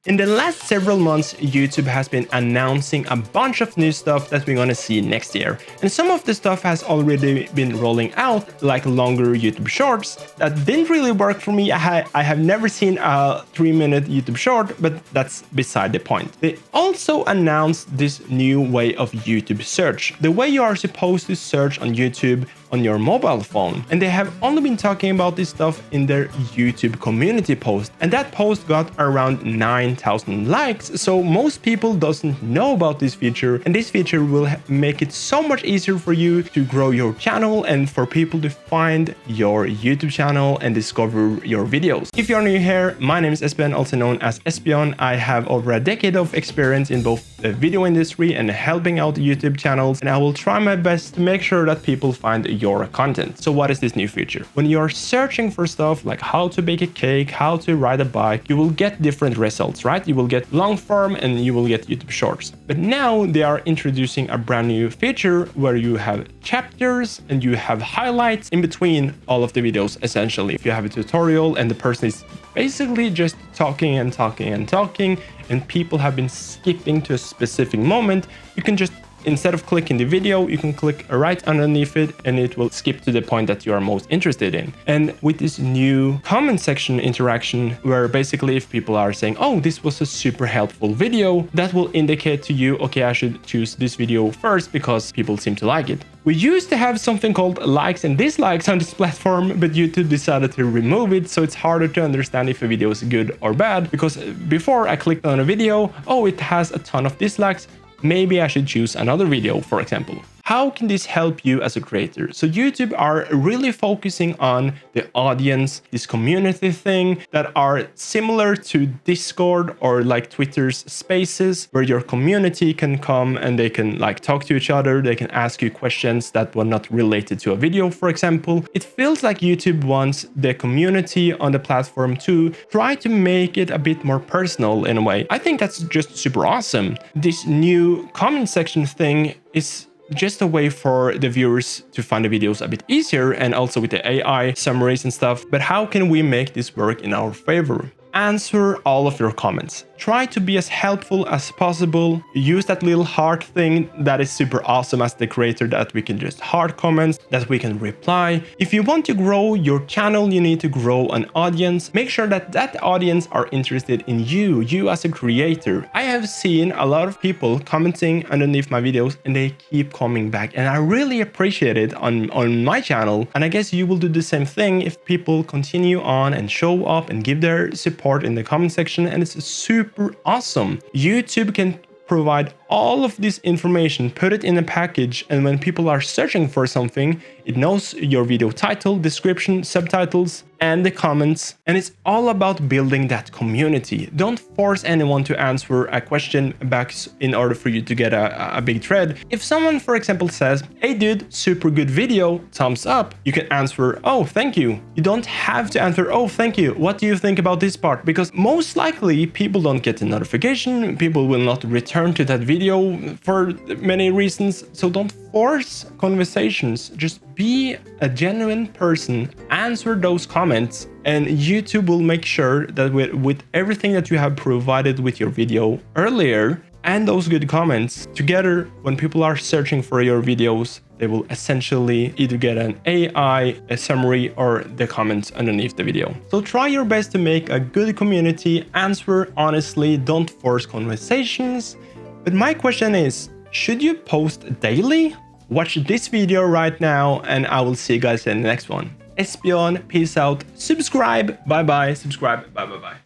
In the last several months, YouTube has been announcing a bunch of new stuff that we're gonna see next year. And some of the stuff has already been rolling out, like longer YouTube shorts. That didn't really work for me. I have never seen a 3-minute YouTube short, but that's beside the point. They also announced this new way of YouTube search, the way you are supposed to search on YouTube on your mobile phone. And they have only been talking about this stuff in their YouTube community post. And that post got around 9,000 likes. So most people doesn't know about this feature. And this feature will make it so much easier for you to grow your channel and for people to find your YouTube channel and discover your videos. If you're new here, my name is Espen, also known as Espion. I have over a decade of experience in both the video industry and helping out YouTube channels. And I will try my best to make sure that people find your content. So what is this new feature? When you're searching for stuff like how to bake a cake, how to ride a bike, you will get different results, right? You will get long form and you will get YouTube shorts. But now they are introducing a brand new feature where you have chapters and you have highlights in between all of the videos. Essentially, if you have a tutorial and the person is basically just talking and talking and talking and people have been skipping to a specific moment, you can just, instead of clicking the video, you can click right underneath it and it will skip to the point that you are most interested in. And with this new comment section interaction, where basically if people are saying, oh, this was a super helpful video, that will indicate to you, okay, I should choose this video first because people seem to like it. We used to have something called likes and dislikes on this platform, but YouTube decided to remove it, so it's harder to understand if a video is good or bad, because before I clicked on a video, oh, it has a ton of dislikes, maybe I should choose another video, for example. How can this help you as a creator? So YouTube are really focusing on the audience, this community thing that are similar to Discord or like Twitter's Spaces, where your community can come and they can like talk to each other. They can ask you questions that were not related to a video, for example. It feels like YouTube wants the community on the platform to try to make it a bit more personal in a way. I think that's just super awesome. This new comment section thing is just a way for the viewers to find the videos a bit easier, and also with the AI summaries and stuff. But how can we make this work in our favor? Answer all of your comments. Try to be as helpful as possible. Use that little heart thing that is super awesome as the creator, that we can just heart comments, that we can reply. If you want to grow your channel, you need to grow an audience. Make sure that that audience are interested in you as a creator. I have seen a lot of people commenting underneath my videos and they keep coming back, and I really appreciate it on my channel. And I guess you will do the same thing if people continue on and show up and give their support in the comment section, and it's super awesome. YouTube can provide all of this information, put it in a package, and when people are searching for something, it knows your video title, description, subtitles, and the comments. And it's all about building that community. Don't force anyone to answer a question back in order for you to get a big thread. If someone, for example, says, hey dude, super good video, thumbs up, you can answer, oh, thank you. You don't have to answer, oh, thank you. What do you think about this part? Because most likely people don't get the notification. People will not return to that video for many reasons. So don't force conversations. Just be a genuine person, answer those comments, and YouTube will make sure that with everything that you have provided with your video earlier and those good comments together, when people are searching for your videos, they will essentially either get an AI, a summary, or the comments underneath the video. So try your best to make a good community, answer honestly, don't force conversations. But my question is, should you post daily? Watch this video right now, and I will see you guys in the next one. Espion, peace out, subscribe, bye bye, subscribe, bye bye bye.